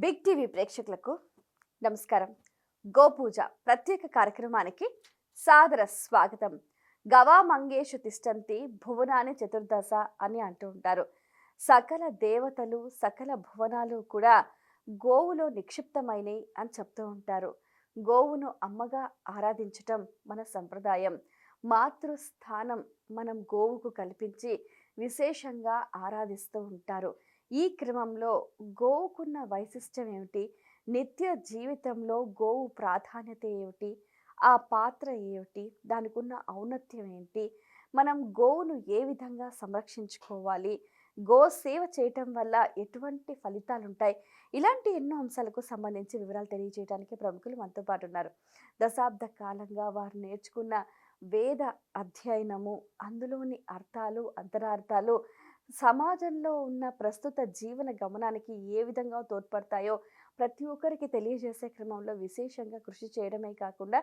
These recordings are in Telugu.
బిగ్ టీవీ ప్రేక్షకులకు నమస్కారం. గోపూజ ప్రత్యేక కార్యక్రమానికి సాదర స్వాగతం. గవా మంగేషు తిష్టంతి భువనాని చతుర్దశ అని అంటూ ఉంటారు. సకల దేవతలు సకల భువనాలు కూడా గోవులో నిక్షిప్తమైనవి అని చెప్తూ ఉంటారు. గోవును అమ్మగా ఆరాధించటం మన సంప్రదాయం. మాతృస్థానం మనం గోవుకు కల్పించి విశేషంగా ఆరాధిస్తూ ఉంటారు. ఈ క్రమంలో గోవుకున్న వైశిష్టం ఏమిటి, నిత్య జీవితంలో గోవు ప్రాధాన్యత ఏమిటి, ఆ పాత్ర ఏమిటి, దానికి ఉన్న ఔన్నత్యం ఏంటి, మనం గోవును ఏ విధంగా సంరక్షించుకోవాలి, గో సేవ చేయటం వల్ల ఎటువంటి ఫలితాలు ఉంటాయి, ఇలాంటి ఎన్నో అంశాలకు సంబంధించి వివరాలు తెలియజేయడానికి ప్రముఖులు మనతో పాటు ఉన్నారు. దశాబ్ద కాలంగా వారు నేర్చుకున్న వేద అధ్యయనము, అందులోని అర్థాలు అంతరార్థాలు సమాజంలో ఉన్న ప్రస్తుత జీవన గమనానికి ఏ విధంగా తోడ్పడతాయో ప్రతి ఒక్కరికి తెలియజేసే క్రమంలో విశేషంగా కృషి చేయడమే కాకుండా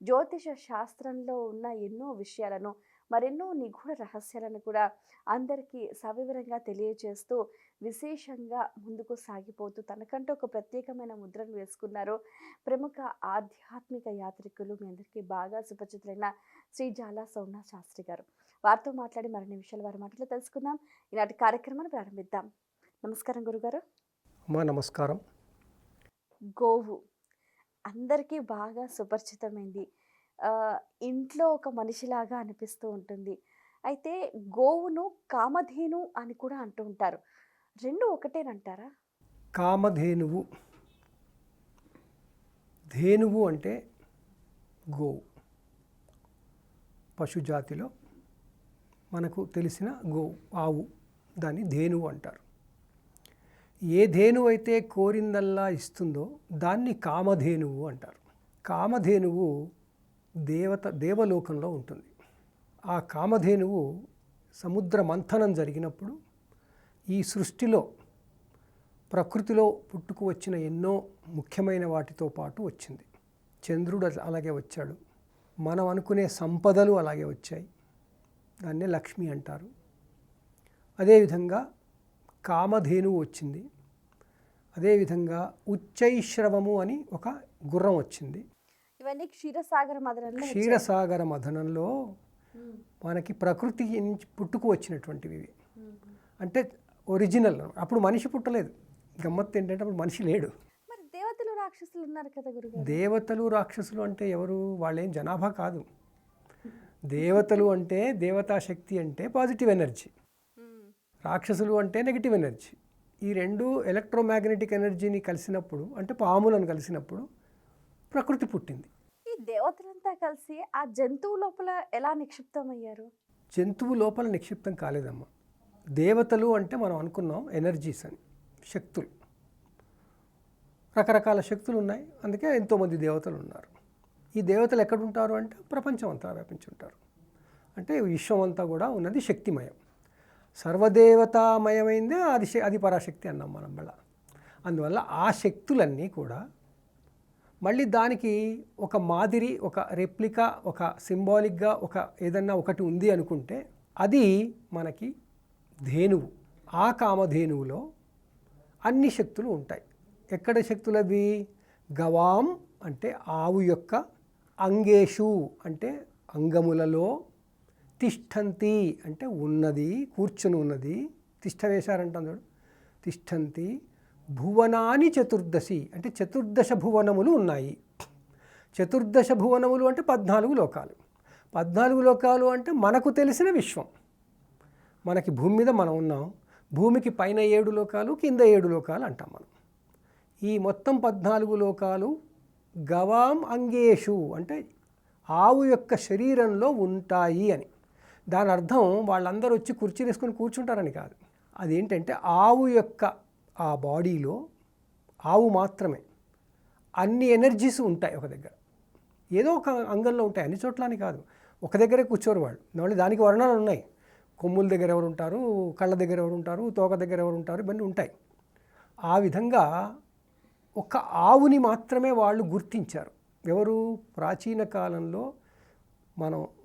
జ్యోతిష శాస్త్రంలో ఉన్న ఎన్నో విషయాలను, మరెన్నో నిగూఢ రహస్యాలను కూడా అందరికీ సవివరంగా తెలియజేస్తూ విశేషంగా ముందుకు సాగిపోతూ తనకంటూ ఒక ప్రత్యేకమైన ముద్రను వేసుకున్నారు ప్రముఖ ఆధ్యాత్మిక యాత్రికులు, మీ అందరికీ బాగా సుపరిచితులైన శ్రీ జాలా సోమనాథ్ శాస్త్రి గారు. వారితో మాట్లాడి మరిన్ని విషయాలు వారి మాటలో తెలుసుకుందాం. ఈనాటి కార్యక్రమాన్ని ప్రారంభిద్దాం. నమస్కారం గురుగారు. అమ్మా నమస్కారం. గోవు అందరికీ బాగా సుపరిచితమైంది. ఇంట్లో ఒక మనిషిలాగా అనిపిస్తూ ఉంటుంది. అయితే గోవును కామధేను అని కూడా అంటూ ఉంటారు. రెండు ఒకటేనంటారా? కామధేనువు, ధేనువు అంటే గోవు. పశుజాతిలో మనకు తెలిసిన గోవు, ఆవు, దాన్ని ధేనువు అంటారు. ఏ ధేనువు అయితే కోరిందల్లా ఇస్తుందో దాన్ని కామధేనువు అంటారు. కామధేనువు దేవలోకంలో ఉంటుంది. ఆ కామధేనువు సముద్ర మంథనం జరిగినప్పుడు ఈ సృష్టిలో ప్రకృతిలో పుట్టుకు వచ్చిన ఎన్నో ముఖ్యమైన వాటితో పాటు వచ్చింది. చంద్రుడు అలాగే వచ్చాడు, మనం అనుకునే సంపదలు అలాగే వచ్చాయి, దాన్నే లక్ష్మి అంటారు. అదేవిధంగా కామధేనువు వచ్చింది. అదేవిధంగా ఉచ్చైశ్రవము అని ఒక గుర్రం వచ్చింది. ఇవన్నీ క్షీరసాగర మథనంలో మనకి ప్రకృతి నుంచి పుట్టుకు వచ్చినటువంటివి ఇవి. అంటే ఒరిజినల్. అప్పుడు మనిషి పుట్టలేదు. గమ్మత్తు ఏంటంటే అప్పుడు మనిషి లేడు. మరి దేవతలు రాక్షసులు ఉన్నారు కదా గురుగారు. దేవతలు రాక్షసులు అంటే ఎవరు? వాళ్ళేం జనాభా కాదు. దేవతలు అంటే దేవతా శక్తి అంటే పాజిటివ్ ఎనర్జీ, రాక్షసులు అంటే నెగిటివ్ ఎనర్జీ. ఈ రెండు ఎలక్ట్రోమాగ్నెటిక్ ఎనర్జీని కలిసినప్పుడు, అంటే పాములను కలిసినప్పుడు ప్రకృతి పుట్టింది. ఈ దేవతలంతా కలిసి ఆ జంతువు లోపల ఎలా నిక్షిప్తమయ్యారు? జంతువు లోపల నిక్షిప్తం కాలేదమ్మా. దేవతలు అంటే మనం అనుకున్నాం ఎనర్జీస్ అని, శక్తులు. రకరకాల శక్తులు ఉన్నాయి, అందుకే ఎంతోమంది దేవతలు ఉన్నారు. ఈ దేవతలు ఎక్కడుంటారు అంటే ప్రపంచం అంతా వ్యాపించి ఉంటారు. అంటే విశ్వం అంతా కూడా ఉన్నది శక్తిమయం. సర్వదేవతామయమైందే అది పరాశక్తి అన్నాం మనం మళ్ళా. అందువల్ల ఆ శక్తులన్నీ కూడా మళ్ళీ దానికి ఒక మాదిరి, ఒక రెప్లికా, ఒక సింబాలిక్గా ఒక ఏదన్నా ఒకటి ఉంది అనుకుంటే అది మనకి ధేనువు. ఆ కామధేనువులో అన్ని శక్తులు ఉంటాయి. ఎక్కడ శక్తులవి? గవాం అంటే ఆవు యొక్క, అంగేషు అంటే అంగములలో, తిష్టంతి అంటే ఉన్నది, కూర్చుని ఉన్నది, తిష్ట వేశారంటాం చూడు, తిష్టంతి భువనాని చతుర్దశి అంటే చతుర్దశ భువనములు ఉన్నాయి. చతుర్దశ భువనములు అంటే 14 లోకాలు. 14 లోకాలు అంటే మనకు తెలిసిన విశ్వం. మనకి భూమి మీద మనం ఉన్నాం, భూమికి పైన 7 లోకాలు, కింద 7 లోకాలు అంటాం మనం. ఈ మొత్తం 14 లోకాలు గవాం అంగేషు అంటే ఆవు యొక్క శరీరంలో ఉంటాయి అని. దాని అర్థం వాళ్ళందరూ వచ్చి కుర్చీ వేసుకొని కూర్చుంటారని కాదు. అదేంటంటే ఆవు యొక్క ఆ బాడీలో ఆవు మాత్రమే అన్ని ఎనర్జీస్ ఉంటాయి ఒక దగ్గర. ఏదో ఒక అంగంలో ఉంటాయి, అన్ని చోట్ల అని కాదు. ఒక దగ్గరే కూర్చోరు వాళ్ళు. మళ్ళీ దానికి వర్ణాలు ఉన్నాయి. కొమ్ముల దగ్గర ఎవరు ఉంటారు, కళ్ళ దగ్గర ఎవరు ఉంటారు, తోక దగ్గర ఎవరు ఉంటారు, ఇవన్నీ ఉంటాయి. ఆ విధంగా ఒక ఆవుని మాత్రమే వాళ్ళు గుర్తించారు. ఎవరు? ప్రాచీన కాలంలో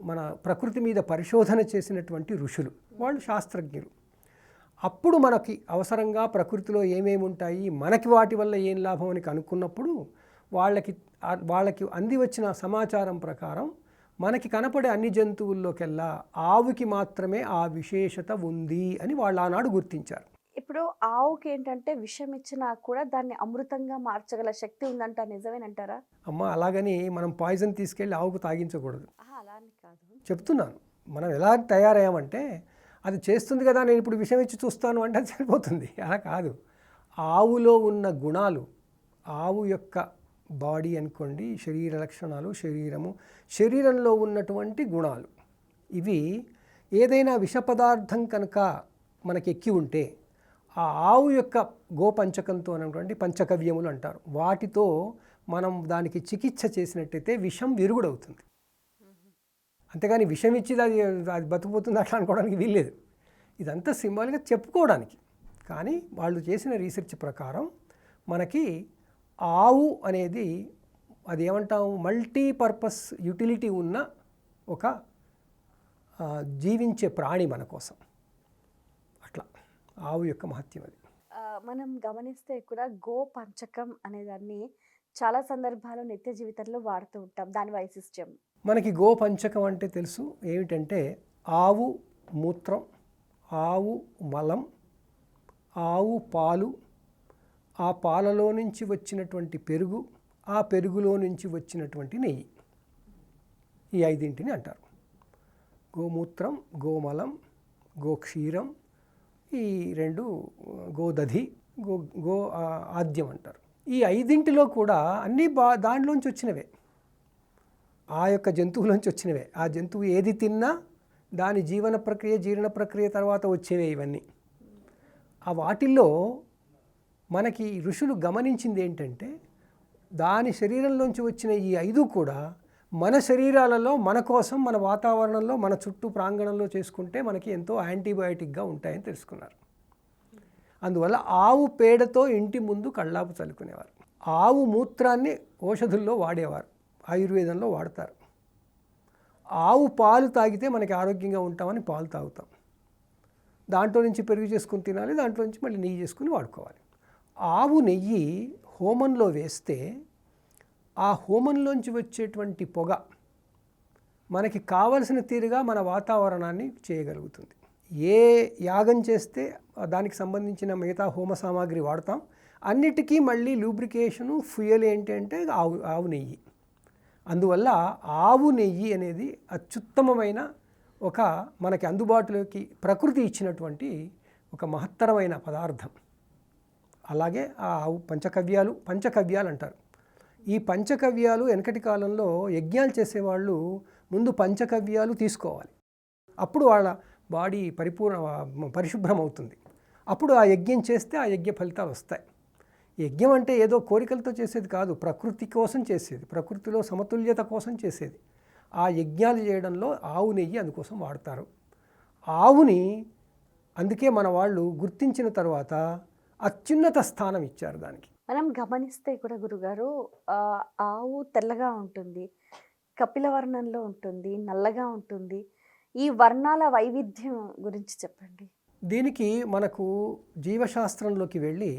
మన ప్రకృతి మీద పరిశోధన చేసినటువంటి ఋషులు, వాళ్ళు శాస్త్రజ్ఞులు. అప్పుడు మనకి అవసరంగా ప్రకృతిలో ఏమేమి ఉంటాయి, మనకి వాటి వల్ల ఏం లాభం అని కనుక్కున్నప్పుడు వాళ్ళకి అంది వచ్చిన సమాచారం ప్రకారం మనకి కనపడే అన్ని జంతువుల్లోకెల్లా ఆవుకి మాత్రమే ఆ విశేషత ఉంది అని వాళ్ళు ఆనాడు గుర్తించారు. ఇప్పుడు ఆవుకి ఏంటంటే విషం ఇచ్చినా కూడా దాన్ని అమృతంగా మార్చగల శక్తి ఉందంట, నిజమేనంటారా? అమ్మ అలాగని మనం పాయిజన్ తీసుకెళ్ళి ఆవుకు తాగించకూడదు. అలా అని కాదు. చెప్తున్నాను, మనం ఎలా తయారయ్యామంటే అది చేస్తుంది కదా నేను ఇప్పుడు విషం ఇచ్చి చూస్తాను అంటే అది సరిపోతుంది. అలా కాదు. ఆవులో ఉన్న గుణాలు, ఆవు యొక్క బాడీ అనుకోండి, శరీర లక్షణాలు, శరీరంలో ఉన్నటువంటి గుణాలు, ఇవి ఏదైనా విష పదార్థం కనుక మనకి ఎక్కి ఉంటే ఆ ఆవు యొక్క గోపంచకంతో అనేటువంటి పంచకవ్యములు అంటారు, వాటితో మనం దానికి చికిత్స చేసినట్టయితే విషం విరుగుడవుతుంది. అంతేగాని విషం ఇచ్చి అది బతుకుపోతుంది అట్లా అనుకోవడానికి వీల్లేదు. ఇదంతా సింబాలిక్గా చెప్పుకోవడానికి. కానీ వాళ్ళు చేసిన రీసెర్చ్ ప్రకారం మనకి ఆవు అనేది అది ఏమంటాము మల్టీపర్పస్ యూటిలిటీ ఉన్న ఒక జీవించే ప్రాణి మన కోసం. అట్లా ఆవు యొక్క మహత్యం అది. మనం గమనిస్తే కూడా గో పంచకం అనేదాన్ని చాలా సందర్భాల్లో నిత్య జీవితంలో వాడుతూ ఉంటాం. దాని వైశిష్ట్యం మనకి గో పంచకం అంటే తెలుసు. ఏమిటంటే ఆవు మూత్రం, ఆవు మలం, ఆవు పాలు, ఆ పాలలో నుంచి వచ్చినటువంటి పెరుగు, ఆ పెరుగులో నుంచి వచ్చినటువంటి నెయ్యి, ఈ ఐదింటిని అంటారు. గోమూత్రం, గోమలం, గోక్షీరం, ఈ రెండు గోదధి, గో ఆద్యం అంటారు. ఈ ఐదింటిలో కూడా అన్నీ దాంట్లోంచి వచ్చినవే, ఆ యొక్క జంతువులోంచి వచ్చినవే. ఆ జంతువు ఏది తిన్నా దాని జీవన ప్రక్రియ, జీర్ణ ప్రక్రియ తర్వాత వచ్చేవే ఇవన్నీ. ఆ వాటిల్లో మనకి ఋషులు గమనించింది ఏంటంటే దాని శరీరంలోంచి వచ్చిన ఈ 5 కూడా మన శరీరాలలో, మన కోసం, మన వాతావరణంలో, మన చుట్టూ ప్రాంగణంలో చేసుకుంటే మనకి ఎంతో యాంటీబయాటిక్గా ఉంటాయని తెలుసుకున్నారు. అందువల్ల ఆవు పేడతో ఇంటి ముందు కళ్ళాపు చల్లుకునేవారు. ఆవు మూత్రాన్ని ఔషధుల్లో వాడేవారు, ఆయుర్వేదంలో వాడతారు. ఆవు పాలు తాగితే మనకి ఆరోగ్యంగా ఉంటామని పాలు తాగుతాం. దాంట్లో నుంచి పెరుగు చేసుకుని తినాలి, దాంట్లో నుంచి మళ్ళీ నెయ్యి చేసుకుని వాడుకోవాలి. ఆవు నెయ్యి హోమంలో వేస్తే ఆ హోమంలోంచి వచ్చేటువంటి పొగ మనకి కావలసిన తీరుగా మన వాతావరణాన్ని చేయగలుగుతుంది. ఏ యాగం చేస్తే దానికి సంబంధించిన మిగతా హోమ సామాగ్రి వాడతాం, అన్నిటికీ మళ్ళీ లూబ్రికేషను, ఫ్యూయల్ ఏంటి అంటే ఆవు నెయ్యి. అందువల్ల ఆవు నెయ్యి అనేది అత్యుత్తమమైన ఒక మనకి అందుబాటులోకి ప్రకృతి ఇచ్చినటువంటి ఒక మహత్తరమైన పదార్థం. అలాగే ఆ ఆవు పంచకవ్యాలు అంటారు. ఈ పంచకవ్యాలు వెనకటి కాలంలో యజ్ఞాలు చేసేవాళ్ళు ముందు పంచకవ్యాలు తీసుకోవాలి. అప్పుడు వాళ్ళ బాడీ పరిశుభ్రం అవుతుంది. అప్పుడు ఆ యజ్ఞం చేస్తే ఆ యజ్ఞ ఫలితాలు వస్తాయి. యజ్ఞం అంటే ఏదో కోరికలతో చేసేది కాదు, ప్రకృతి కోసం చేసేది, ప్రకృతిలో సమతుల్యత కోసం చేసేది. ఆ యజ్ఞాలు చేయడంలో ఆవు నెయ్యి అందుకోసం వాడతారు. ఆవుని అందుకే మన వాళ్ళు గుర్తించిన తర్వాత అత్యున్నత స్థానం ఇచ్చారు దానికి. మనం గమనిస్తే కూడా గురుగారు, ఆవు తెల్లగా ఉంటుంది, కపిల వర్ణంలో ఉంటుంది, నల్లగా ఉంటుంది. ఈ వర్ణాల వైవిధ్యం గురించి చెప్పండి. దీనికి మనకు జీవశాస్త్రంలోకి వెళ్ళి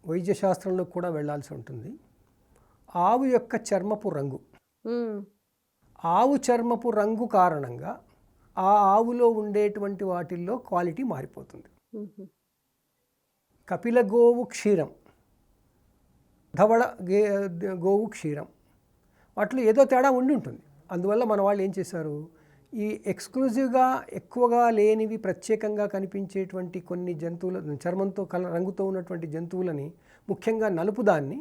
వైద్యశాస్త్రంలో కూడా వెళ్ళాల్సి ఉంటుంది. ఆవు యొక్క చర్మపు రంగు, ఆవు చర్మపు రంగు కారణంగా ఆ ఆవులో ఉండేటువంటి వాటిల్లో క్వాలిటీ మారిపోతుంది. కపిల గోవు క్షీరం, ధవళ గోవు క్షీరం, వాటిలో ఏదో తేడా ఉండి ఉంటుంది. అందువల్ల మన వాళ్ళు ఏం చేశారు, ఈ ఎక్స్క్లూజివ్గా ఎక్కువగా లేనివి ప్రత్యేకంగా కనిపించేటువంటి కొన్ని జంతువుల చర్మంతో రంగుతో ఉన్నటువంటి జంతువులని, ముఖ్యంగా నలుపు దాన్ని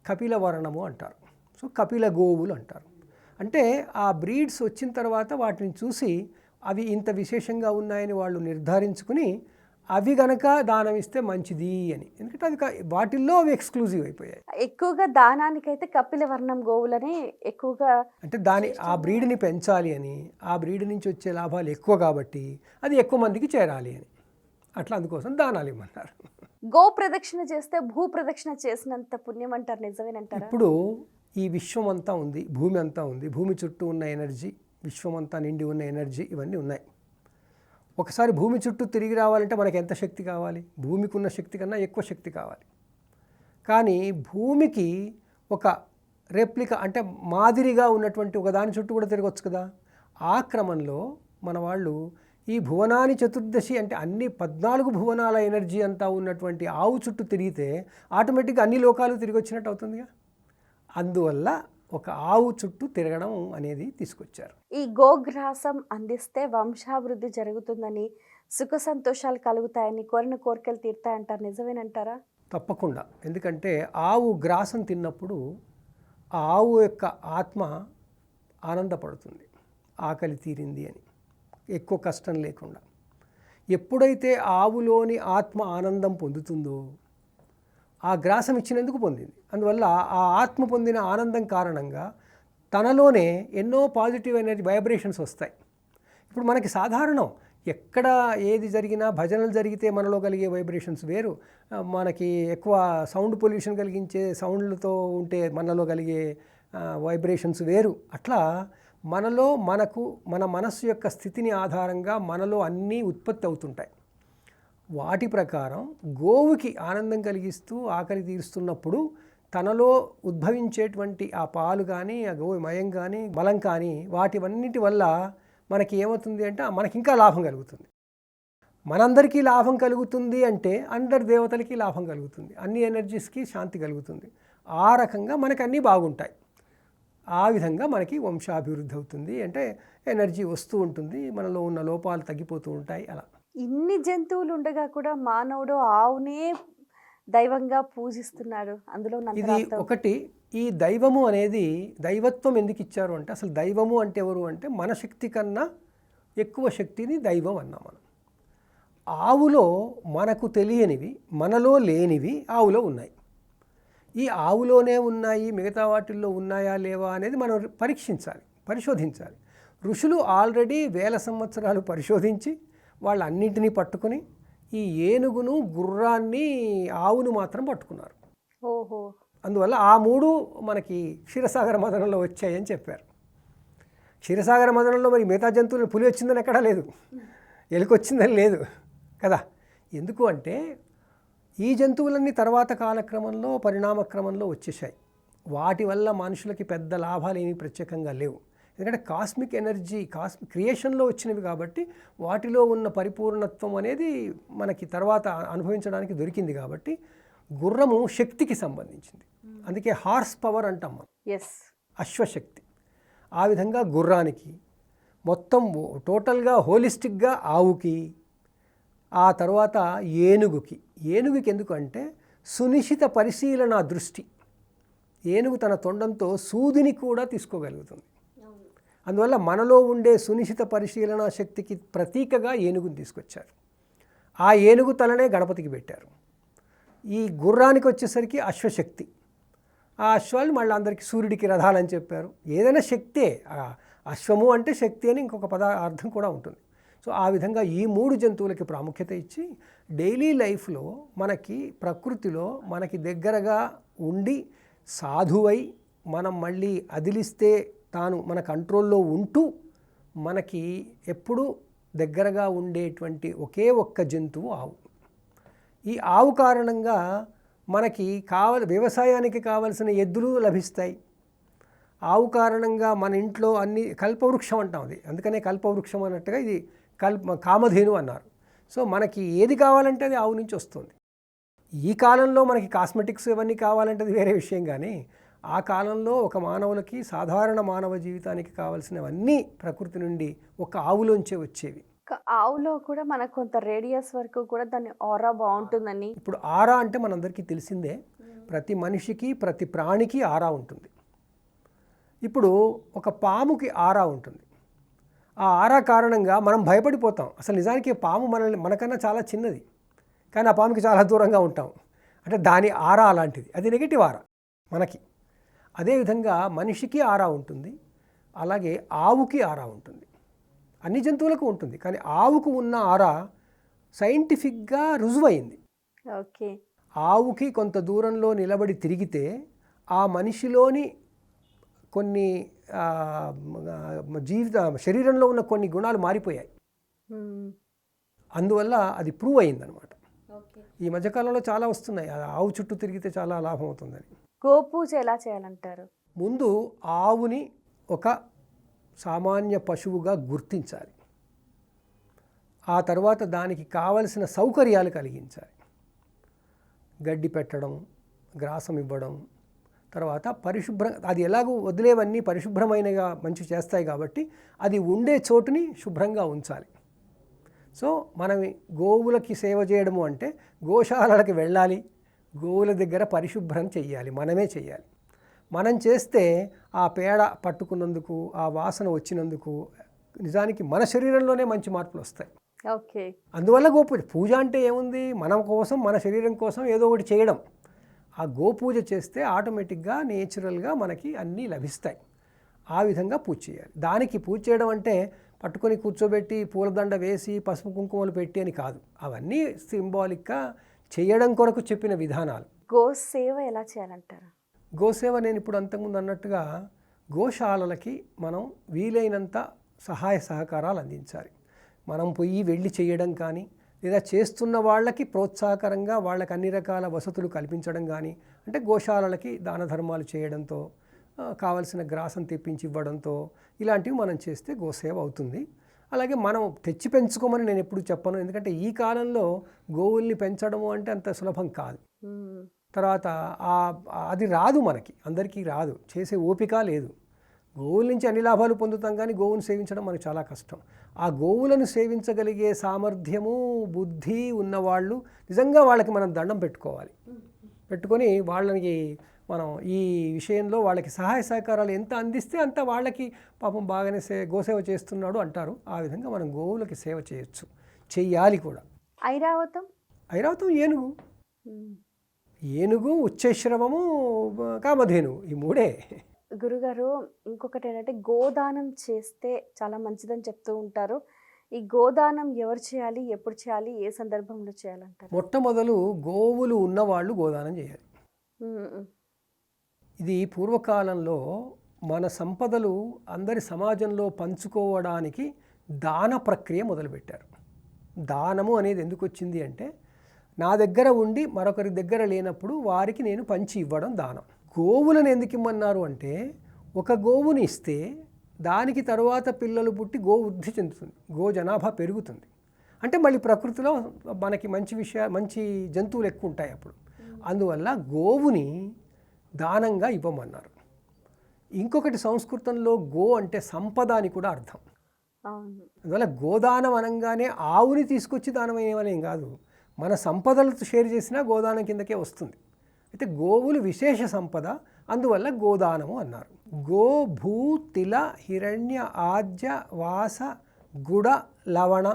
కపిల వర్ణము అంటారు. సో కపిల గోవులు అంటారు. అంటే ఆ బ్రీడ్స్ వచ్చిన తర్వాత వాటిని చూసి అవి ఇంత విశేషంగా ఉన్నాయని వాళ్ళు నిర్ధారించుకుని అవి గనక దానం ఇస్తే మంచిది అని. ఎందుకంటే అది వాటిల్లో అవి ఎక్స్క్లూజివ్ అయిపోయాయి. ఎక్కువగా దానానికైతే కపిల వర్ణం గోవులని ఎక్కువగా, అంటే ఆ బ్రీడ్ని పెంచాలి అని, ఆ బ్రీడ్ నుంచి వచ్చే లాభాలు ఎక్కువ కాబట్టి అది ఎక్కువ మందికి చేరాలి అని, అట్లా అందుకోసం దానాలు ఇవ్వమన్నారు. గో ప్రదక్షిణ చేస్తే భూ ప్రదక్షిణ చేసినంత పుణ్యం అంటారు, నిజమేనంటారా? ఇప్పుడు ఈ విశ్వం అంతా ఉంది, భూమి అంతా ఉంది, భూమి చుట్టూ ఉన్న ఎనర్జీ, విశ్వం అంతా నిండి ఉన్న ఎనర్జీ, ఇవన్నీ ఉన్నాయి. ఒకసారి భూమి చుట్టూ తిరిగి రావాలంటే మనకి ఎంత శక్తి కావాలి? భూమికి ఉన్న శక్తి కన్నా ఎక్కువ శక్తి కావాలి. కానీ భూమికి ఒక రెప్లికా అంటే మాదిరిగా ఉన్నటువంటి ఒక దాని చుట్టూ కూడా తిరగవచ్చు కదా. ఆ క్రమంలో మన వాళ్ళు ఈ భువనాని చతుర్దశి అంటే అన్ని 14 భువనాల ఎనర్జీ అంతా ఉన్నటువంటి ఆవు చుట్టూ తిరిగితే ఆటోమేటిక్గా అన్ని లోకాలు తిరిగి వచ్చినట్టు అవుతుందిగా. అందువల్ల ఒక ఆవు చుట్టూ తిరగడం అనేది తీసుకొచ్చారు. ఈ గోగ్రాసం అందిస్తే వంశాభివృద్ధి జరుగుతుందని, సుఖ సంతోషాలు కలుగుతాయని, కోరిన కోరికలు తీరుతాయంటారు. నిజమేనంటారా? తప్పకుండా. ఎందుకంటే ఆవు గ్రాసం తిన్నప్పుడు ఆ ఆవు యొక్క ఆత్మ ఆనందపడుతుంది, ఆకలి తీరింది అని, ఎక్కువ కష్టం లేకుండా. ఎప్పుడైతే ఆవులోని ఆత్మ ఆనందం పొందుతుందో ఆ గ్రాసం ఇచ్చినందుకు పొందింది. అందువల్ల ఆ ఆత్మ పొందిన ఆనందం కారణంగా తనలోనే ఎన్నో పాజిటివ్ ఎనర్జీ వైబ్రేషన్స్ వస్తాయి. ఇప్పుడు మనకి సాధారణం ఎక్కడ ఏది జరిగినా భజనలు జరిగితే మనలో కలిగే వైబ్రేషన్స్ వేరు, మనకి ఎక్కువ సౌండ్ పొల్యూషన్ కలిగించే సౌండ్లతో ఉంటే మనలో కలిగే వైబ్రేషన్స్ వేరు. అట్లా మనలో మన మనస్సు యొక్క స్థితిని ఆధారంగా మనలో అన్నీ ఉత్పత్తి అవుతుంటాయి. వాటి ప్రకారం గోవుకి ఆనందం కలిగిస్తూ ఆకలి తీరుస్తున్నప్పుడు తనలో ఉద్భవించేటువంటి ఆ పాలు కానీ, ఆ గోవు మయం కానీ, బలం కానీ, వాటివన్నిటి వల్ల మనకి ఏమవుతుంది అంటే మనకి ఇంకా లాభం కలుగుతుంది. మనందరికీ లాభం కలుగుతుంది అంటే అందరి దేవతలకి లాభం కలుగుతుంది, అన్ని ఎనర్జీస్కి శాంతి కలుగుతుంది. ఆ రకంగా మనకు అన్నీ బాగుంటాయి. ఆ విధంగా మనకి వంశాభివృద్ధి అవుతుంది, అంటే ఎనర్జీ వస్తూ ఉంటుంది, మనలో ఉన్న లోపాలు తగ్గిపోతూ ఉంటాయి. అలా ఇన్ని జంతువులు ఉండగా కూడా మానవుడు ఆవునే దైవంగా పూజిస్తున్నాడు. అందులో ఉన్న ఇది అంతరార్థం. ఒకటి. ఈ దైవము అనేది దైవత్వం ఎందుకు ఇచ్చారు అంటే, అసలు దైవము అంటే ఎవరు అంటే మన శక్తి కన్నా ఎక్కువ శక్తిని దైవం అన్నాం మనం. ఆవులో మనకు తెలియనివి, మనలో లేనివి ఆవులో ఉన్నాయి. ఈ ఆవులోనే ఉన్నాయి, మిగతా వాటిల్లో ఉన్నాయా లేవా అనేది మనం పరిశోధించాలి. ఋషులు ఆల్రెడీ వేల సంవత్సరాలు పరిశోధించి వాళ్ళన్నింటినీ పట్టుకుని ఈ ఏనుగును, గుర్రాన్ని, ఆవును మాత్రం పట్టుకున్నారు. ఓహో. అందువల్ల ఆ మూడు మనకి క్షీరసాగర మదనంలో వచ్చాయని చెప్పారు. క్షీరసాగర మదనంలో మరి మిగతా జంతువులు పులి వచ్చిందని ఎక్కడా లేదు, ఎలుక వచ్చిందని లేదు కదా. ఎందుకు అంటే ఈ జంతువులన్నీ తర్వాత కాలక్రమంలో పరిణామక్రమంలో వచ్చేసాయి. వాటి వల్ల మనుషులకి పెద్ద లాభాలు ఏమీ ప్రత్యేకంగా లేవు. ఎందుకంటే కాస్మిక్ ఎనర్జీ క్రియేషన్లో వచ్చినవి కాబట్టి వాటిలో ఉన్న పరిపూర్ణత్వం అనేది మనకి తర్వాత అనుభవించడానికి దొరికింది. కాబట్టి గుర్రము శక్తికి సంబంధించింది, అందుకే హార్స్ పవర్ అంటాం మనం, అశ్వశక్తి. ఆ విధంగా గుర్రానికి మొత్తం టోటల్గా హోలిస్టిక్గా ఆవుకి, ఆ తర్వాత ఏనుగుకి ఎందుకు అంటే సునిశిత పరిశీలన దృష్టి. ఏనుగు తన తొండంతో సూదిని కూడా తీసుకోగలుగుతుంది. అందువల్ల మనలో ఉండే సునిశిత పరిశీలన శక్తికి ప్రతీకగా ఏనుగుని తీసుకొచ్చారు. ఆ ఏనుగు తలనే గణపతికి పెట్టారు. ఈ గుర్రానికి వచ్చేసరికి అశ్వశక్తి. ఆ అశ్వాలు మళ్ళీ అందరికీ సూర్యుడికి రథాలని చెప్పారు. ఏదైనా శక్తే, అశ్వము అంటే శక్తి అని ఇంకొక అర్థం కూడా ఉంటుంది. సో ఆ విధంగా ఈ మూడు జంతువులకి ప్రాముఖ్యత ఇచ్చి డైలీ లైఫ్లో మనకి ప్రకృతిలో మనకి దగ్గరగా ఉండి సాధువై మనం మళ్ళీ అదిలిస్తే తాను మన కంట్రోల్లో ఉంటూ మనకి ఎప్పుడూ దగ్గరగా ఉండేటువంటి ఒకే ఒక్క జంతువు ఆవు. ఈ ఆవు కారణంగా మనకి వ్యవసాయానికి కావలసిన ఎద్దులు లభిస్తాయి. ఆవు కారణంగా మన ఇంట్లో అన్ని కల్పవృక్షం అంటాం, అది అందుకనే కల్పవృక్షం అన్నట్టుగా ఇది కామధేను అన్నారు. సో మనకి ఏది కావాలంటే అది ఆవు నుంచి వస్తుంది. ఈ కాలంలో మనకి కాస్మెటిక్స్ ఇవన్నీ కావాలంటే అది వేరే విషయం, కానీ ఆ కాలంలో ఒక మానవులకి సాధారణ మానవ జీవితానికి కావాల్సినవన్నీ ప్రకృతి నుండి ఒక ఆవులోంచే వచ్చేవి. ఆవులో కూడా మనకు కొంత రేడియస్ వరకు కూడా దాని ఆరా బాగుంటుందని. ఇప్పుడు ఆరా అంటే మనందరికీ తెలిసిందే, ప్రతి మనిషికి ప్రతి ప్రాణికి ఆరా ఉంటుంది. ఇప్పుడు ఒక పాముకి ఆరా ఉంటుంది. ఆ ఆరా కారణంగా మనం భయపడిపోతాం. అసలు నిజానికి పాము మనకన్నా చాలా చిన్నది, కానీ ఆ పాముకి చాలా దూరంగా ఉంటాం. అంటే దాని ఆరా అలాంటిది, అది నెగిటివ్ ఆరా మనకి. అదేవిధంగా మనిషికి ఆరా ఉంటుంది, అలాగే ఆవుకి ఆరా ఉంటుంది, అన్ని జంతువులకు ఉంటుంది. కానీ ఆవుకు ఉన్న ఆరా సైంటిఫిక్గా రుజువైంది. ఓకే. ఆవుకి కొంత దూరంలో నిలబడి తిరిగితే ఆ మనిషిలోని కొన్ని శరీరంలో ఉన్న కొన్ని గుణాలు మారిపోయాయి. అందువల్ల అది ప్రూవ్ అయిందనమాట. ఈ మధ్యకాలంలో చాలా వస్తున్నాయి, అది ఆవు చుట్టూ తిరిగితే చాలా లాభం అవుతుందని. గోపూజ ఎలా చేయాలంటారు? ముందు ఆవుని ఒక సామాన్య పశువుగా గుర్తించాలి. ఆ తర్వాత దానికి కావలసిన సౌకర్యాలు కలిగించాలి. గడ్డి పెట్టడం, గ్రాసం ఇవ్వడం, తర్వాత అది ఎలాగో వదిలేవన్నీ పరిశుభ్రమైనగా మంచి చేస్తాయి కాబట్టి అది ఉండే చోటుని శుభ్రంగా ఉంచాలి. సో మనం గోవులకి సేవ చేయడము అంటే గోశాలకి వెళ్ళాలి, గోవుల దగ్గర పరిశుభ్రం చెయ్యాలి, మనమే చెయ్యాలి. మనం చేస్తే ఆ పేడ పట్టుకున్నందుకు, ఆ వాసన వచ్చినందుకు నిజానికి మన శరీరంలోనే మంచి మార్పులు వస్తాయి. ఓకే. అందువల్ల గోపూజ. పూజ అంటే ఏముంది, మన కోసం, మన శరీరం కోసం ఏదో ఒకటి చేయడం. ఆ గోపూజ చేస్తే ఆటోమేటిక్గా నేచురల్గా మనకి అన్నీ లభిస్తాయి. ఆ విధంగా పూజ చేయాలి. దానికి పూజ చేయడం అంటే పట్టుకొని కూర్చోబెట్టి పూలదండ వేసి పసుపు కుంకుమలు పెట్టి అని కాదు. అవన్నీ సింబాలిక్గా చేయడం కొరకు చెప్పిన విధానాలు. గోసేవ ఎలా చేయాలంటారు? గోసేవ నేను ఇప్పుడు అంతకుముందు అన్నట్టుగా గోశాలలకి మనం వీలైనంత సహాయ సహకారాలు అందించాలి. మనం వెళ్ళి చేయడం కానీ, లేదా చేస్తున్న వాళ్ళకి ప్రోత్సాహకరంగా వాళ్ళకి అన్ని రకాల వసతులు కల్పించడం కానీ, అంటే గోశాలలకి దాన ధర్మాలు చేయడంతో, కావలసిన గ్రాసం తెప్పించి ఇవ్వడంతో, ఇలాంటివి మనం చేస్తే గోసేవ అవుతుంది. అలాగే మనం తెచ్చి పెంచుకోమని నేను ఎప్పుడు చెప్పను, ఎందుకంటే ఈ కాలంలో గోవుల్ని పెంచడము అంటే అంత సులభం కాదు. తర్వాత అది రాదు, మనకి అందరికీ రాదు, చేసే ఓపిక లేదు. గోవుల నుంచి అన్ని లాభాలు పొందుతాం కానీ గోవును సేవించడం మనకు చాలా కష్టం. ఆ గోవులను సేవించగలిగే సామర్థ్యము, బుద్ధి ఉన్నవాళ్ళు నిజంగా వాళ్ళకి మనం దండం పెట్టుకొని వాళ్ళకి మనం ఈ విషయంలో వాళ్ళకి సహాయ సహకారాలు ఎంత అందిస్తే అంత వాళ్ళకి పాపం బాగానే గోసేవ చేస్తున్నాడు అంటారు. ఆ విధంగా మనం గోవులకి సేవ చేయొచ్చు, చెయ్యాలి కూడా. ఐరావతం ఏనుగు, ఉచ్చైశ్రవము, కామధేనువు, ఈ మూడే. గురుగారు, ఇంకొకటి ఏంటంటే గోదానం చేస్తే చాలా మంచిదని చెప్తూ ఉంటారు. ఈ గోదానం ఎవరు చేయాలి, ఎప్పుడు చేయాలి, ఏ సందర్భంలో చేయాలంటారు? మొట్టమొదలు గోవులు ఉన్నవాళ్ళు గోదానం చేయాలి. ఇది పూర్వకాలంలో మన సంపదలు అందరి సమాజంలో పంచుకోవడానికి దాన ప్రక్రియ మొదలుపెట్టారు. దానము అనేది ఎందుకు వచ్చింది అంటే, నా దగ్గర ఉండి మరొకరి దగ్గర లేనప్పుడు వారికి నేను పంచి ఇవ్వడం దానం. గోవులను ఎందుకు ఇమ్మన్నారు అంటే, ఒక గోవుని ఇస్తే దానికి తరువాత పిల్లలు పుట్టి గో వృద్ధి చెందుతుంది, గో జనాభా పెరుగుతుంది. అంటే మళ్ళీ ప్రకృతిలో మనకి మంచి జంతువులు ఎక్కువ ఉంటాయి అప్పుడు. అందువల్ల గోవుని దానంగా ఇవ్వమన్నారు. ఇంకొకటి, సంస్కృతంలో గో అంటే సంపద అని కూడా అర్థం. అందువల్ల గోదానం అనగానే ఆవుని తీసుకొచ్చి దానం అయ్యేమనేం కాదు, మన సంపదలతో షేర్ చేసినా గోదానం కిందకే వస్తుంది. అయితే గోవులు విశేష సంపద, అందువల్ల గోదానము అన్నారు. గో, భూ, తిల, హిరణ్య, ఆజ్య, వాస, గుడ, లవణ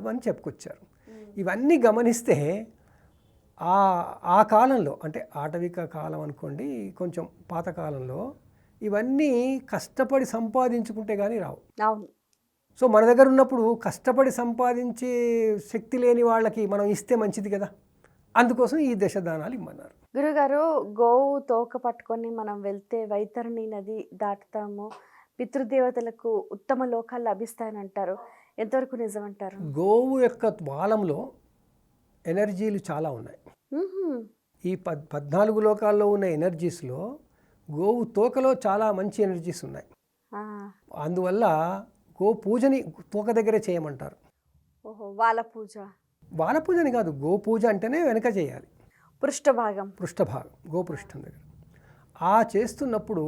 అని చెప్పుకొచ్చారు. ఇవన్నీ గమనిస్తే ఆ కాలంలో, అంటే ఆటవిక కాలం అనుకోండి, కొంచెం పాతకాలంలో ఇవన్నీ కష్టపడి సంపాదించుకుంటే కానీ రావు. సో మన దగ్గర ఉన్నప్పుడు కష్టపడి సంపాదించే శక్తి లేని వాళ్ళకి మనం ఇస్తే మంచిది కదా, అందుకోసం ఈ దశదానాలు ఇమ్మన్నారు. గురుగారు, గోవు తోక పట్టుకొని మనం వెళ్తే వైతరణి నది దాటుతాము, పితృదేవతలకు ఉత్తమ లోకాలు లభిస్తాయని అంటారు. ఎంతవరకు నిజమంటారు? గోవు యొక్క ద్వాలంలో ఎనర్జీలు చాలా ఉన్నాయి. ఈ 14 లోకాల్లో ఉన్న ఎనర్జీస్లో గోవు తోకలో చాలా మంచి ఎనర్జీస్ ఉన్నాయి. అందువల్ల గో పూజని తోక దగ్గరే చేయమంటారు. వాళ్ళ పూజని కాదు, గో పూజ అంటేనే వెనక చేయాలి, పృష్ఠభాగం, గోపృష్ఠం దగ్గర. ఆ చేస్తున్నప్పుడు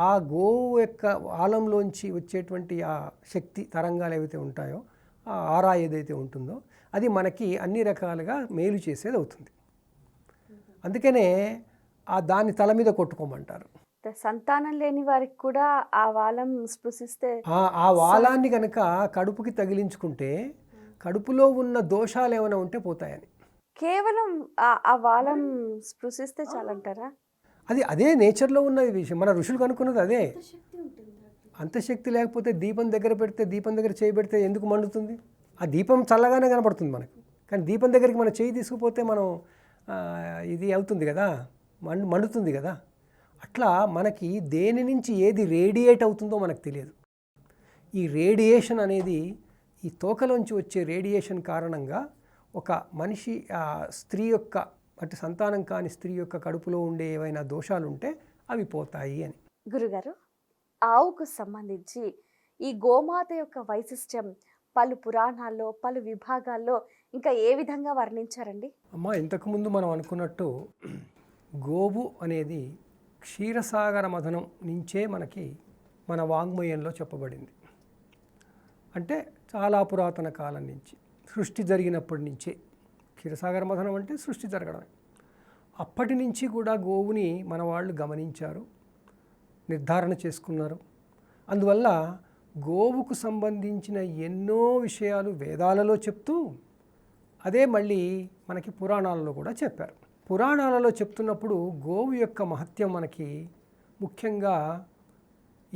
ఆ గోవు యొక్క ఆలంలోంచి వచ్చేటువంటి ఆ శక్తి తరంగాలు ఏవైతే ఉంటాయో, ఆ ఆరా ఏదైతే ఉంటుందో, అది మనకి అన్ని రకాలుగా మేలు చేసేది అవుతుంది. అందుకనే దాన్ని తల మీద కొట్టుకోమంటారు. సంతానం లేని వారికి కూడా ఆ వాలం స్పృశిస్తే, ఆ వాలాన్ని కనుక కడుపుకి తగిలించుకుంటే కడుపులో ఉన్న దోషాలు ఏమైనా ఉంటే పోతాయని. కేవలం ఆ వాలం స్పృశిస్తే చాలంటారా? అదే నేచర్లో ఉన్న విషయం, మన ఋషులు కనుక్కున్నది అదే. అంత శక్తి లేకపోతే దీపం దగ్గర పెడితే, దీపం దగ్గర చేయి పెడితే ఎందుకు మండుతుంది? ఆ దీపం చల్లగానే కనపడుతుంది మనకు, కానీ దీపం దగ్గరికి మన చేయి తీసుకుపోతే మనం ఇది అవుతుంది కదా, మండుతుంది కదా. అట్లా మనకి దేని నుంచి ఏది రేడియేట్ అవుతుందో మనకు తెలియదు. ఈ రేడియేషన్ అనేది ఈ తోకలోంచి వచ్చే రేడియేషన్ కారణంగా ఒక మనిషి స్త్రీ యొక్క అంటే సంతానం కాని స్త్రీ యొక్క కడుపులో ఉండే ఏవైనా దోషాలు ఉంటే అవి పోతాయి అని. గురుగారు, ఆవుకు సంబంధించి ఈ గోమాత యొక్క వైశిష్ట్యం పలు పురాణాల్లో పలు విభాగాల్లో ఇంకా ఏ విధంగా వర్ణించారండి? అమ్మ, ఇంతకుముందు మనం అనుకున్నట్టు గోవు అనేది క్షీరసాగర మథనం నుంచే మనకి మన వాంగ్మయంలో చెప్పబడింది. అంటే చాలా పురాతన కాలం నుంచి, సృష్టి జరిగినప్పటి నుంచే. క్షీరసాగర మథనం అంటే సృష్టి జరగడమే. అప్పటి నుంచి కూడా గోవుని మన వాళ్ళు గమనించారు, నిర్ధారణ చేసుకున్నారు. అందువల్ల గోవుకు సంబంధించిన ఎన్నో విషయాలు వేదాలలో చెప్తూ అదే మళ్ళీ మనకి పురాణాలలో కూడా చెప్పారు. పురాణాలలో చెప్తున్నప్పుడు గోవు యొక్క మహత్యం మనకి ముఖ్యంగా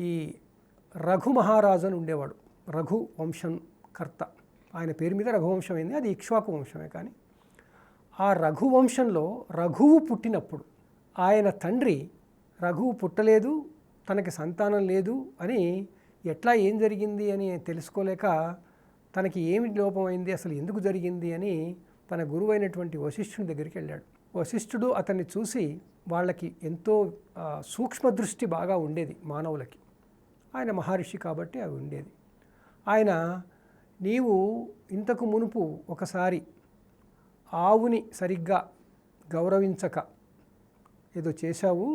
ఈ రఘు మహారాజు అని ఉండేవాడు. రఘు వంశం కర్త, ఆయన పేరు మీద రఘువంశం అయింది. అది ఇక్ష్వాకు వంశమే. కానీ ఆ రఘువంశంలో రఘువు పుట్టినప్పుడు ఆయన తండ్రి రఘువు పుట్టలేదు, తనకి సంతానం లేదు అని ఎట్లా ఏం జరిగింది అని తెలుసుకోలేక తనకి ఏమి లోపమైంది, అసలు ఎందుకు జరిగింది అని తన గురువైనటువంటి వశిష్ఠుని దగ్గరికి వెళ్ళాడు. వశిష్ఠుడు అతన్ని చూసి, వాళ్ళకి ఎంతో సూక్ష్మ దృష్టి బాగా ఉండేది మానవులకి, ఆయన మహర్షి కాబట్టి అవి ఉండేది. ఆయన, నీవు ఇంతకు మునుపు ఒకసారి ఆవుని సరిగ్గా గౌరవించక ఏదో చేశావు,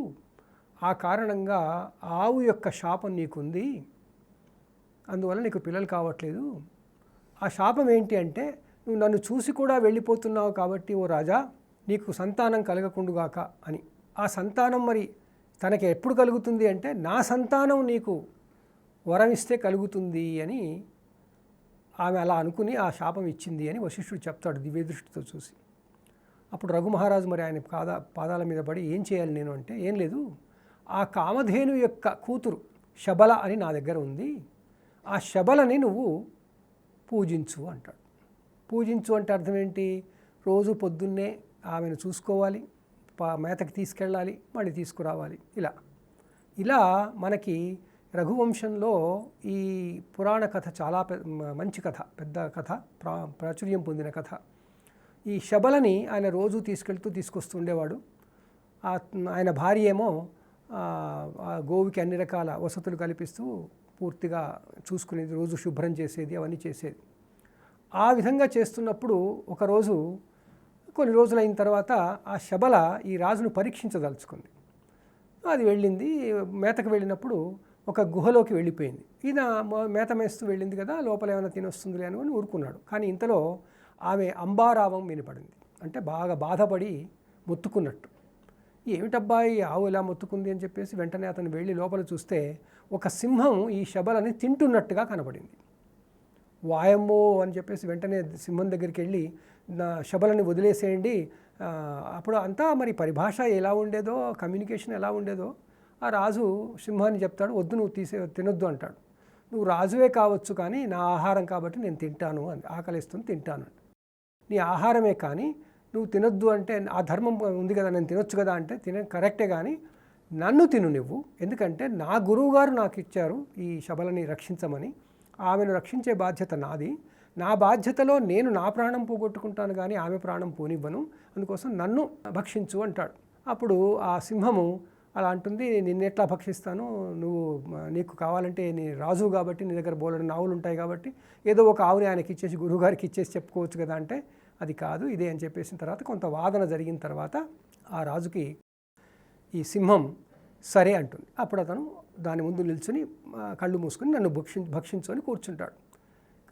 ఆ కారణంగా ఆవు యొక్క శాపం నీకుంది, అందువల్ల నీకు పిల్లలు కావట్లేదు. ఆ శాపం ఏంటి అంటే, నువ్వు నన్ను చూసి కూడా వెళ్ళిపోతున్నావు కాబట్టి ఓ రాజా, నీకు సంతానం కలగకుండుగాక అని. ఆ సంతానం మరి తనకి ఎప్పుడు కలుగుతుంది అంటే, నా సంతానం నీకు వరం ఇస్తే కలుగుతుంది అని ఆమె అలా అనుకుని ఆ శాపం ఇచ్చింది అని వశిష్ఠుడు చెప్తాడు దివ్య దృష్టితో చూసి. అప్పుడు రఘు మహారాజు మరి ఆయన పాదాల మీద పడి, ఏం చేయాలి నేను అంటే, ఏం లేదు, ఆ కామధేను యొక్క కూతురు శబల అని నా దగ్గర ఉంది, ఆ శబలని నువ్వు పూజించు అంటాడు. పూజించు అంటే అర్థం ఏంటి? రోజు పొద్దున్నే ఆమెను చూసుకోవాలి, మేతకి తీసుకెళ్ళాలి, మళ్ళీ తీసుకురావాలి. ఇలా మనకి రఘువంశంలో ఈ పురాణ కథ చాలా మంచి కథ, పెద్ద కథ, ప్రాచుర్యం పొందిన కథ. ఈ శబలని ఆయన రోజు తీసుకొస్తూ ఉండేవాడు. ఆయన భార్య ఏమో గోవుకి అన్ని రకాల వసతులు కల్పిస్తూ పూర్తిగా చూసుకునేది, రోజు శుభ్రం చేసేది, అవన్నీ చేసేది. ఆ విధంగా చేస్తున్నప్పుడు ఒకరోజు, కొన్ని రోజులైన తర్వాత ఆ శబల ఈ రాజును పరీక్షించదలుచుకుంది. అది వెళ్ళింది, మేతకు వెళ్ళినప్పుడు ఒక గుహలోకి వెళ్ళిపోయింది. ఈయన మేత మేస్తూ వెళ్ళింది కదా, లోపల ఏమైనా తినొస్తుందిలే అని ఊరుకున్నాడు. కానీ ఇంతలో ఆమె అంబారావం వినపడింది. అంటే బాగా బాధపడి మొత్తుకున్నట్టు. ఏమిటబ్బాయి ఆవు ఇలా మొత్తుకుంది అని చెప్పేసి వెంటనే అతను వెళ్ళి లోపల చూస్తే ఒక సింహం ఈ శబలని తింటున్నట్టుగా కనబడింది. వాయమ్మో అని చెప్పేసి వెంటనే సింహం దగ్గరికి వెళ్ళి, నా శబలని వదిలేసేయండి. అప్పుడు అంతా మరి పరిభాష ఎలా ఉండేదో, కమ్యూనికేషన్ ఎలా ఉండేదో, ఆ రాజు సింహాన్ని చెప్తాడు, వద్దు నువ్వు తినొద్దు అంటాడు. నువ్వు రాజువే కావచ్చు కానీ నా ఆహారం కాబట్టి నేను తింటాను అని, ఆకలిస్తుంది తింటాను. నీ ఆహారమే కానీ నువ్వు తినొద్దు అంటే, ఆ ధర్మం ఉంది కదా, నేను తినొచ్చు కదా అంటే, కరెక్టే కానీ నన్ను తిను నువ్వు, ఎందుకంటే నా గురువుగారు నాకు ఇచ్చారు ఈ శబలని రక్షించమని, ఆమెను రక్షించే బాధ్యత నాది, నా బాధ్యతలో నేను నా ప్రాణం పోగొట్టుకుంటాను కానీ ఆమె ప్రాణం పోనివ్వను, అందుకోసం నన్ను భక్షించు అంటాడు. అప్పుడు ఆ సింహము అలా అంటుంది, నిన్నెట్లా భక్షిస్తాను, నీకు కావాలంటే నీ రాజు కాబట్టి నీ దగ్గర బోలెడు ఆవులు ఉంటాయి కాబట్టి ఏదో ఒక ఆవుని ఆయనకి ఇచ్చేసి గురువుగారికి ఇచ్చేసి చెప్పుకోవచ్చు కదా అంటే, అది కాదు ఇదే అని చెప్పేసిన తర్వాత కొంత వాదన జరిగిన తర్వాత ఆ రాజుకి ఈ సింహం సరే అంటుంది. అప్పుడు అతను దాని ముందు నిల్చుని కళ్ళు మూసుకొని నన్ను భక్షించు అని కూర్చుంటాడు.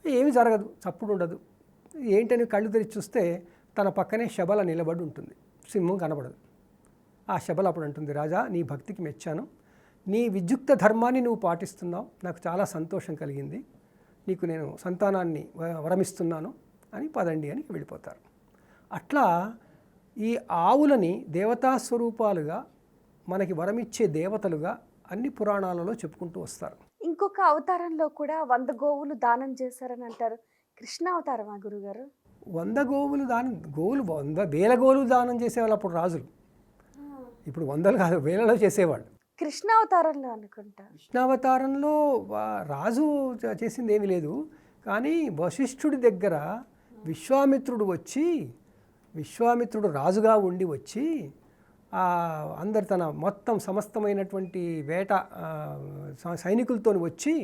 ఏమి జరగదు, చప్పుడు ఉండదు. ఏంటని కళ్ళు తెరిచి చూస్తే తన పక్కనే శబల నిలబడి ఉంటుంది, సింహం కనబడదు. ఆ శబల అప్పుడు అంటుంది, రాజా నీ భక్తికి మెచ్చాను, నీ విద్యుక్త ధర్మాన్ని నువ్వు పాటిస్తున్నావు, నాకు చాలా సంతోషం కలిగింది, నీకు నేను సంతానాన్ని వరమిస్తున్నాను అని పదండి అని వెళ్ళిపోతారు. అట్లా ఈ ఆవులని దేవతా స్వరూపాలుగా, మనకి వరమిచ్చే దేవతలుగా అన్ని పురాణాలలో చెప్పుకుంటూ వస్తారు. ఇంకొక అవతారంలో కూడా 100 గోవులు దానం చేశారని అంటారు. కృష్ణ అవతారమా గురుగారు? 100 గోవులు దానం, 100,000 గోవులు దానం చేసేవాళ్ళు అప్పుడు రాజులు. ఇప్పుడు 100 కాదు, 1000లో చేసేవాళ్ళు. కృష్ణ అవతారంలో అనుకుంటా. కృష్ణావతారంలో రాజు చేసింది ఏమీ లేదు, కానీ వశిష్ఠుడి దగ్గర విశ్వామిత్రుడు రాజుగా ఉండి వచ్చి అందరు తన మొత్తం సమస్తమైనటువంటి వేట సైనికులతో వచ్చి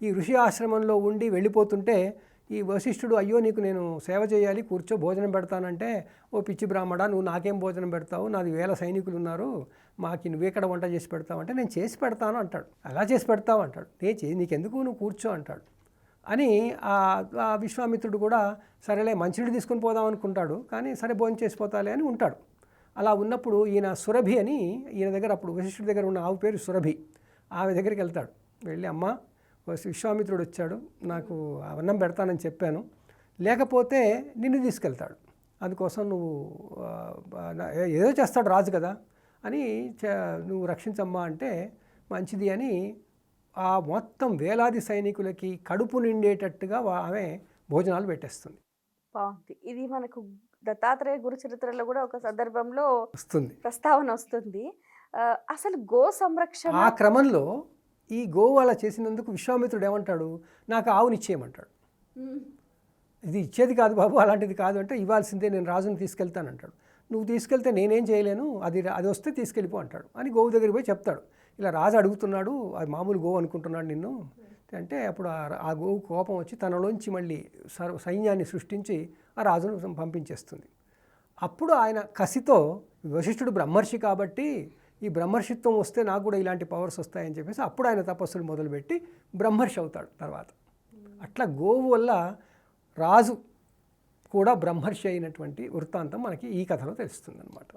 ఈ ఋషి ఆశ్రమంలో ఉండి వెళ్ళిపోతుంటే ఈ వశిష్ఠుడు అయ్యో నీకు నేను సేవ చేయాలి, కూర్చో భోజనం పెడతానంటే, ఓ పిచ్చి బ్రాహ్మడా నువ్వు నాకేం భోజనం పెడతావు, నాది 1000 సైనికులు ఉన్నారు, మాకు నువ్వెక్కడ వంట చేసి పెడతావు అంటే నేను చేసి పెడతాను అంటాడు. అలా చేసి పెడతావు అంటాడు. నీకెందుకు నువ్వు కూర్చో అంటాడు. అని ఆ విశ్వామిత్రుడు కూడా సరేలే మంచినీళ్ళు తీసుకొని పోదాం అనుకుంటాడు, కానీ సరే భోజనం చేసిపోతాలే అని ఉంటాడు. అలా ఉన్నప్పుడు ఈయన సురభి అని ఈయన దగ్గర, అప్పుడు వశిష్ఠుడి దగ్గర ఉన్న ఆవు పేరు సురభి, ఆమె దగ్గరికి వెళ్తాడు. వెళ్ళి అమ్మ విశ్వామిత్రుడు వచ్చాడు, నాకు అన్నం పెడతానని చెప్పాను, లేకపోతే నిన్ను తీసుకెళ్తాడు, అందుకోసం నువ్వు ఏదో చేస్తాడు రాజు కదా అని నువ్వు రక్షించమ్మా అంటే మంచిది అని ఆ మొత్తం వేలాది సైనికులకి కడుపు నిండేటట్టుగా ఆమె భోజనాలు పెట్టేస్తుంది. బాగుంది. ఇది మనకు దత్తాత్రేయ గురు చరిత్రలో కూడా ఒక సందర్భంలో వస్తుంది, ప్రస్తావన వస్తుంది. అసలు గో సంరక్షణ ఆ క్రమంలో ఈ గోవు అలా చేసినందుకు విశ్వామిత్రుడు ఏమంటాడు, నాకు ఆవునిచ్చేయమంటాడు. ఇది ఇచ్చేది కాదు బాబు, అలాంటిది కాదు అంటే ఇవ్వాల్సిందే, నేను రాజుని తీసుకెళ్తానంటాడు. నువ్వు తీసుకెళ్తే నేనేం చేయలేను, అది వస్తే తీసుకెళ్ళిపో అంటాడు అని గోవు దగ్గరికి పోయి చెప్తాడు. ఇలా రాజు అడుగుతున్నాడు, అది మామూలు గోవు అనుకుంటున్నాడు నిన్ను అంటే, అప్పుడు ఆ గోవు కోపం వచ్చి తనలోంచి మళ్ళీ సైన్యాన్ని సృష్టించి ఆ రాజును పంపించేస్తుంది. అప్పుడు ఆయన కసితో, వశిష్ఠుడు బ్రహ్మర్షి కాబట్టి ఈ బ్రహ్మర్షిత్వం వస్తే నాకు కూడా ఇలాంటి పవర్స్ వస్తాయని చెప్పేసి అప్పుడు ఆయన తపస్సులు మొదలుపెట్టి బ్రహ్మర్షి అవుతాడు తర్వాత. అట్లా గోవు వల్ల రాజు కూడా బ్రహ్మర్షి అయినటువంటి వృత్తాంతం మనకి ఈ కథలో తెలుస్తుంది అనమాట.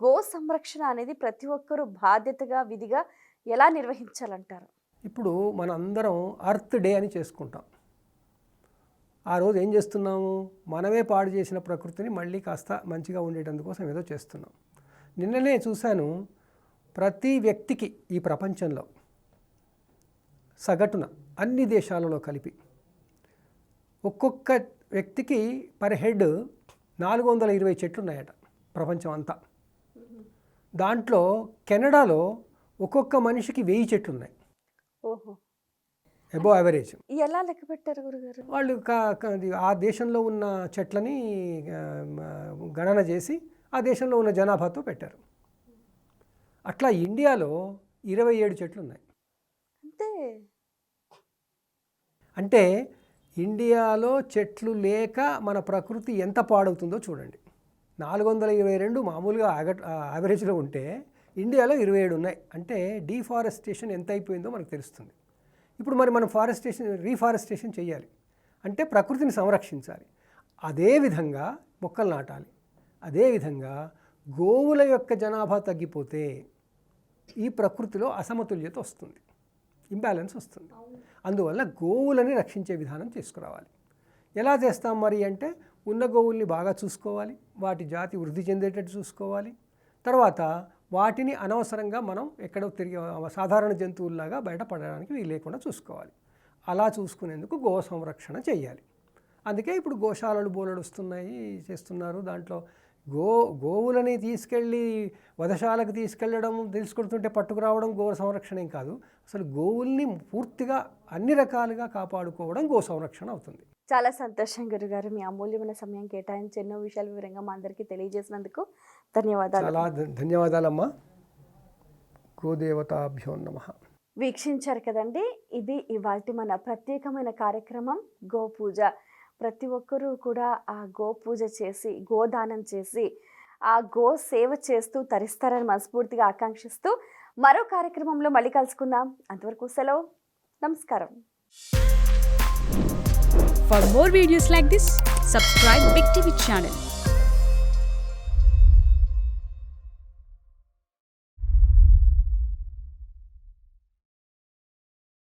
గో సంరక్షణ అనేది ప్రతి ఒక్కరూ బాధ్యతగా విధిగా ఎలా నిర్వహించాలంటారు? ఇప్పుడు మనందరం అర్త్ డే అని చేసుకుంటాం. ఆ రోజు ఏం చేస్తున్నాము, మనమే పాడు చేసిన ప్రకృతిని మళ్ళీ కాస్త మంచిగా ఉండేటందుకోసం ఏదో చేస్తున్నాం. నిన్ననే చూశాను, ప్రతి వ్యక్తికి ఈ ప్రపంచంలో సగటున అన్ని దేశాలలో కలిపి ఒక్కొక్క వ్యక్తికి పర్ హెడ్ 420 చెట్లు ఉన్నాయట ప్రపంచం అంతా. దాంట్లో కెనడాలో ఒక్కొక్క మనిషికి 1000 చెట్లు ఉన్నాయి. ఓహో, అబోవ్ యావరేజ్. ఎలా లెక్క పెట్టారు గురుగారు? వాళ్ళు ఆ దేశంలో ఉన్న చెట్లని గణన చేసి ఆ దేశంలో ఉన్న జనాభాతో పెట్టారు. అట్లా ఇండియాలో 27 చెట్లు ఉన్నాయి. అంటే ఇండియాలో చెట్లు లేక మన ప్రకృతి ఎంత పాడవుతుందో చూడండి. 422 మామూలుగా యావరేజ్లో ఉంటే ఇండియాలో 27 ఉన్నాయి. అంటే డీఫారెస్టేషన్ ఎంత అయిపోయిందో మనకు తెలుస్తుంది. ఇప్పుడు మనం రీఫారెస్టేషన్ చేయాలి అంటే ప్రకృతిని సంరక్షించాలి. అదేవిధంగా మొక్కలు నాటాలి. అదేవిధంగా గోవుల యొక్క జనాభా తగ్గిపోతే ఈ ప్రకృతిలో అసమతుల్యత వస్తుంది, ఇంబ్యాలెన్స్ వస్తుంది. అందువల్ల గోవులని రక్షించే విధానం తీసుకురావాలి. ఎలా చేస్తాం మరి అంటే, ఉన్న గోవుల్ని బాగా చూసుకోవాలి, వాటి జాతి వృద్ధి చెందేటట్టు చూసుకోవాలి. తర్వాత వాటిని అనవసరంగా మనం ఎక్కడో తిరిగి సాధారణ జంతువుల్లాగా బయటపడడానికి వీలు లేకుండా చూసుకోవాలి. అలా చూసుకునేందుకు గో సంరక్షణ చేయాలి. అందుకే ఇప్పుడు గోశాలలు బోలెడు వస్తున్నాయి, చేస్తున్నారు. దాంట్లో గోవులని తీసుకెళ్ళి వధశాలకు తీసుకెళ్ళడం, తెలుసుకుంటుంటే పట్టుకురావడం గో సంరక్షణ ఏం కాదు. అసలు గోవుల్ని పూర్తిగా అన్ని రకాలుగా కాపాడుకోవడం గో సంరక్షణ అవుతుంది. చాలా సంతోషం గురుగారు, మీ అమూల్యమైన సమయం కేటాయించి ఎన్నో విషయాలు వివరంగా మా అందరికీ తెలియజేసినందుకు ధన్యవాదాలు. చాలా ధన్యవాదాలమ్మా. గోదేవతాభ్యో నమః. వీక్షించారు కదండి, ఇది ఇవాల్టి మన ప్రత్యేకమైన కార్యక్రమం గోపూజ. ప్రతి ఒక్కరూ కూడా ఆ గోపూజ చేసి, గోదానం చేసి, ఆ గో సేవ చేస్తూ తరిస్తారని మనస్ఫూర్తిగా ఆకాంక్షిస్తూ మరో కార్యక్రమంలో మళ్ళీ కలుసుకుందాం. అంతవరకు సెలవు, నమస్కారం. For more videos like this, subscribe Big TV channel.